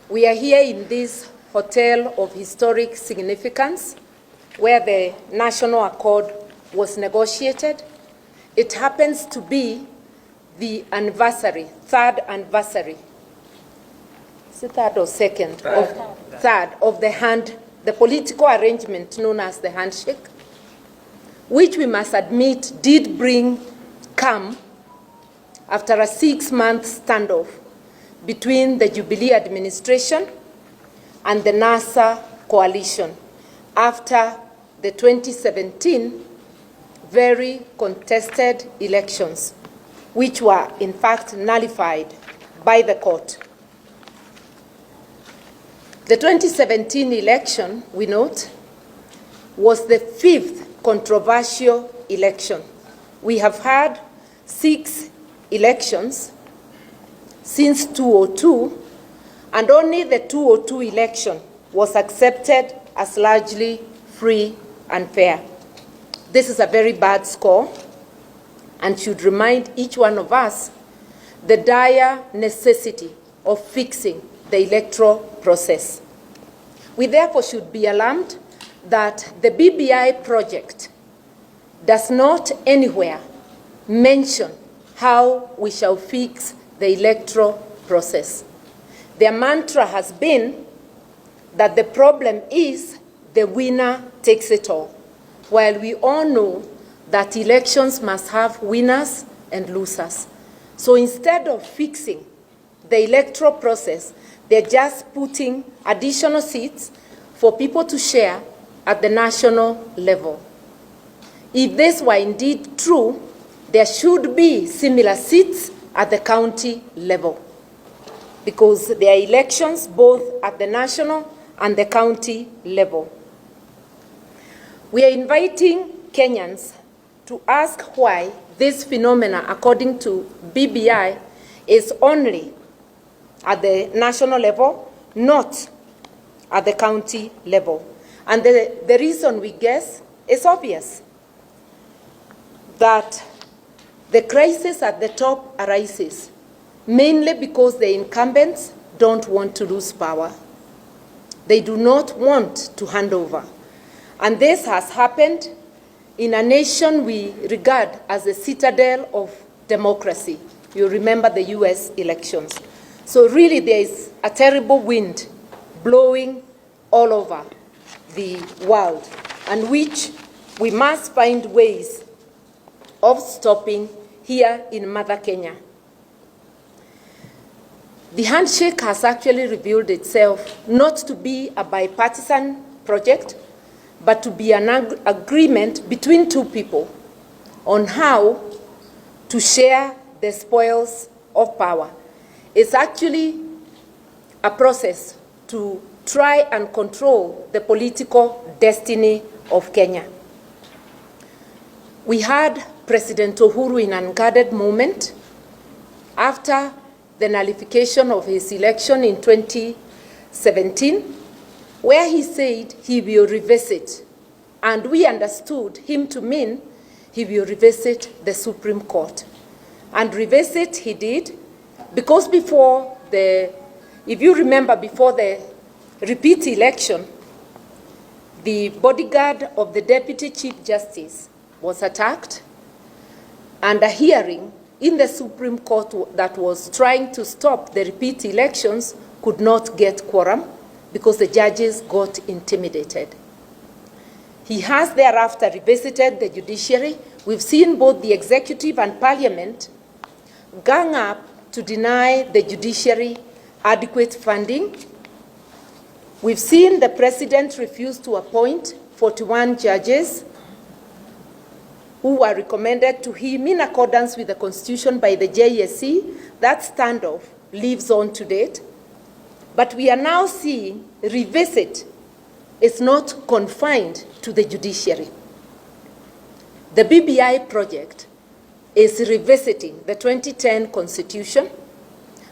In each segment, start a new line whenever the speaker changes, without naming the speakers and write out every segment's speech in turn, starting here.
We are here in this hotel of historic significance where the National Accord was negotiated. It happens to be the anniversary, third anniversary. Is it third or second? Third of the political arrangement known as the handshake, which we must admit did bring calm after a 6-month standoff between the Jubilee administration and the NASA coalition after the 2017 very contested elections, which were in fact nullified by the court. The 2017 election, we note, was the 5th controversial election. We have had 6 elections since 2002, and only the 2002 election was accepted as largely free and fair. This is a very bad score and should remind each one of us the dire necessity of fixing the electoral process. We therefore should be alarmed that the BBI project does not anywhere mention how we shall fix the electoral process. Their mantra has been that the problem is the winner takes it all, while we all know that elections must have winners and losers. So instead of fixing the electoral process, they're just putting additional seats for people to share at the national level. If this were indeed true, there should be similar seats at the county level, because there are elections both at the national and the county level. We are inviting Kenyans to ask why this phenomenon, according to BBI, is only at the national level, not at the county level. And the reason we guess is obvious, that the crisis at the top arises mainly because the incumbents don't want to lose power. They do not want to hand over. And this has happened in a nation we regard as the citadel of democracy. You remember the US elections. So really there is a terrible wind blowing all over the world, and which we must find ways of stopping here in Mother Kenya. The handshake has actually revealed itself not to be a bipartisan project, but to be an agreement between two people on how to share the spoils of power. It's actually a process to try and control the political destiny of Kenya. We had President Uhuru in an unguarded moment after the nullification of his election in 2017, where he said he will revisit, and we understood him to mean he will revisit the Supreme Court. And revisit he did, because before if you remember, before the repeat election, the bodyguard of the Deputy Chief Justice was attacked, and a hearing in the Supreme Court that was trying to stop the repeat elections could not get quorum because the judges got intimidated. He has thereafter revisited the judiciary. We've seen both the executive and parliament gang up to deny the judiciary adequate funding. We've seen the president refuse to appoint 41 judges who were recommended to him in accordance with the Constitution by the JSC. That standoff lives on to date. But we are now seeing revisit is not confined to the judiciary. The BBI project is revisiting the 2010 Constitution,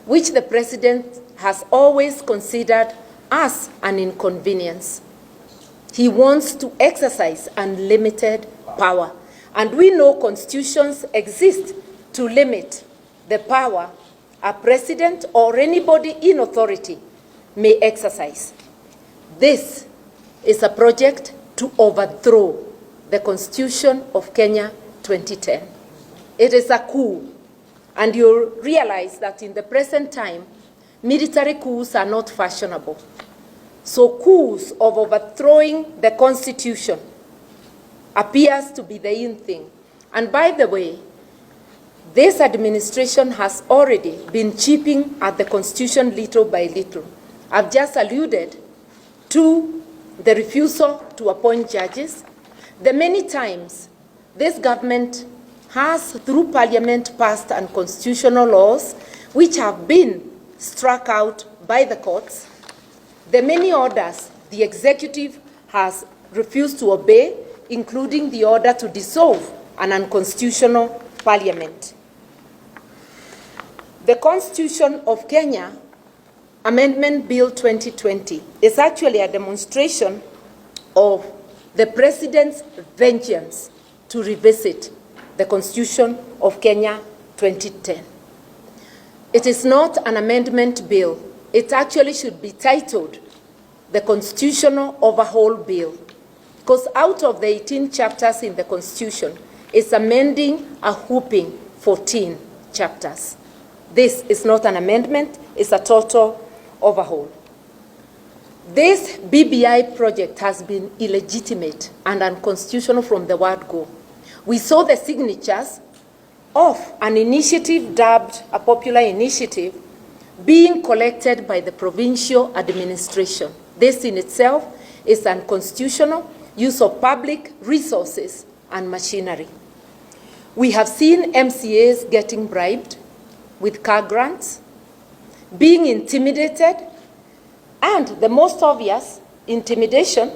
which the president has always considered as an inconvenience. He wants to exercise unlimited power. And we know constitutions exist to limit the power a president or anybody in authority may exercise. This is a project to overthrow the Constitution of Kenya 2010. It is a coup, and you'll realize that in the present time, military coups are not fashionable. So coups of overthrowing the Constitution appears to be the in thing. And by the way, this administration has already been chipping at the Constitution little by little. I've just alluded to the refusal to appoint judges, the many times this government has, through Parliament, passed unconstitutional laws which have been struck out by the courts, the many orders the executive has refused to obey, including the order to dissolve an unconstitutional parliament. The Constitution of Kenya Amendment Bill 2020 is actually a demonstration of the President's vengeance to revisit the Constitution of Kenya 2010. It is not an amendment bill. It actually should be titled the Constitutional Overhaul Bill, because out of the 18 chapters in the Constitution, it's amending a whopping 14 chapters. This is not an amendment, it's a total overhaul. This BBI project has been illegitimate and unconstitutional from the word go. We saw the signatures of an initiative dubbed a popular initiative being collected by the provincial administration. This in itself is unconstitutional use of public resources and machinery. We have seen MCAs getting bribed with car grants, being intimidated, and the most obvious intimidation,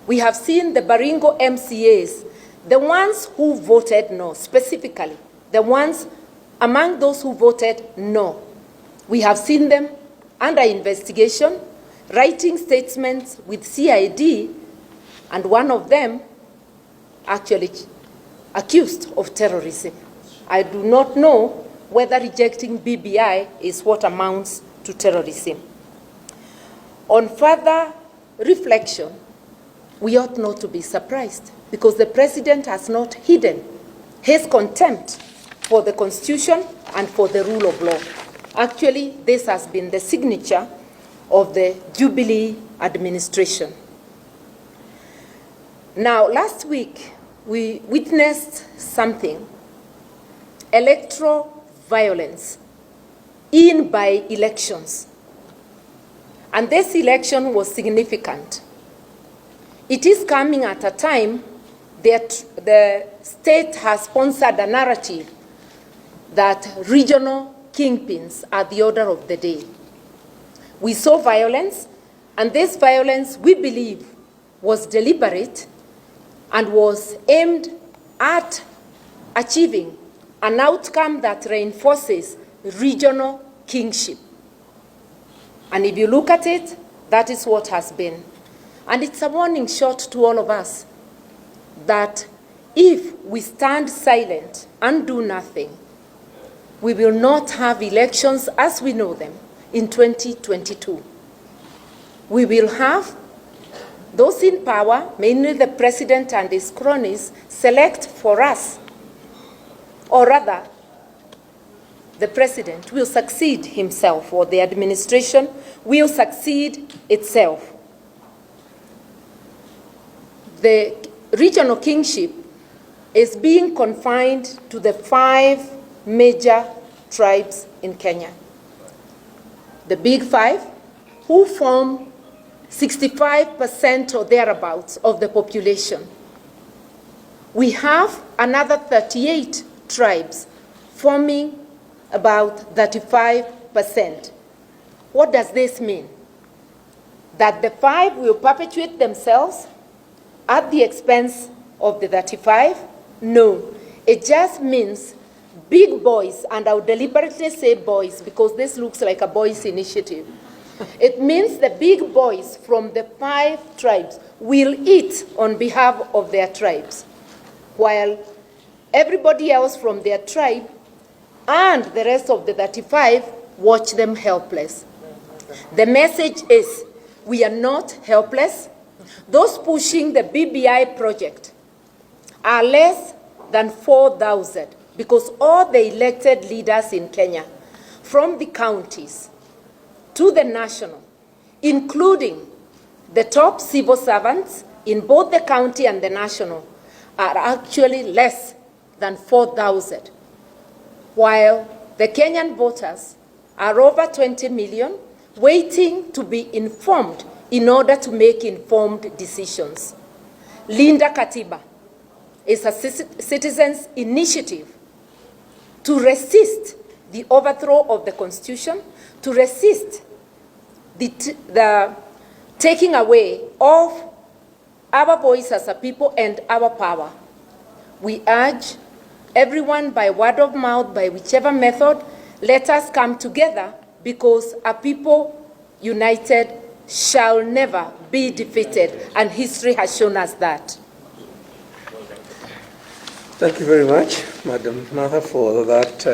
we have seen the Baringo MCAs, the ones who voted no, specifically, the ones among those who voted no. We have seen them under investigation, writing statements with CID, and one of them actually accused of terrorism. I do not know whether rejecting BBI is what amounts to terrorism. On further reflection, we ought not to be surprised because the President has not hidden his contempt for the Constitution and for the rule of law. Actually, this has been the signature of the Jubilee administration. Now, last week, we witnessed something, electoral violence in by-elections. And this election was significant. It is coming at a time that the state has sponsored a narrative that regional kingpins are the order of the day. We saw violence, and this violence, we believe, was deliberate and was aimed at achieving an outcome that reinforces regional kingship. And if you look at it, that is what has been. And it's a warning shot to all of us that if we stand silent and do nothing, we will not have elections as we know them in 2022. We will have those in power, mainly the President and his cronies, select for us, or rather, the President will succeed himself, or the administration will succeed itself. The regional kingship is being confined to the 5 major tribes in Kenya. The big 5, who form 65% or thereabouts of the population. We have another 38 tribes forming about 35%. What does this mean? That the 5 will perpetuate themselves at the expense of the 35? No. It just means big boys, and I'll deliberately say boys because this looks like a boys' initiative. It means the big boys from the 5 tribes will eat on behalf of their tribes, while everybody else from their tribe and the rest of the 35 watch them helpless. The message is we are not helpless. Those pushing the BBI project are less than 4,000 because all the elected leaders in Kenya, from the counties to the national, including the top civil servants in both the county and the national, are actually less than 4,000, while the Kenyan voters are over 20 million waiting to be informed in order to make informed decisions. Linda Katiba is a citizens' initiative to resist the overthrow of the Constitution, to resist the taking away of our voice as a people and our power. We urge everyone, by word of mouth, by whichever method, let us come together, because a people united shall never be defeated, and history has shown us that.
Thank you very much, Madam Martha, for that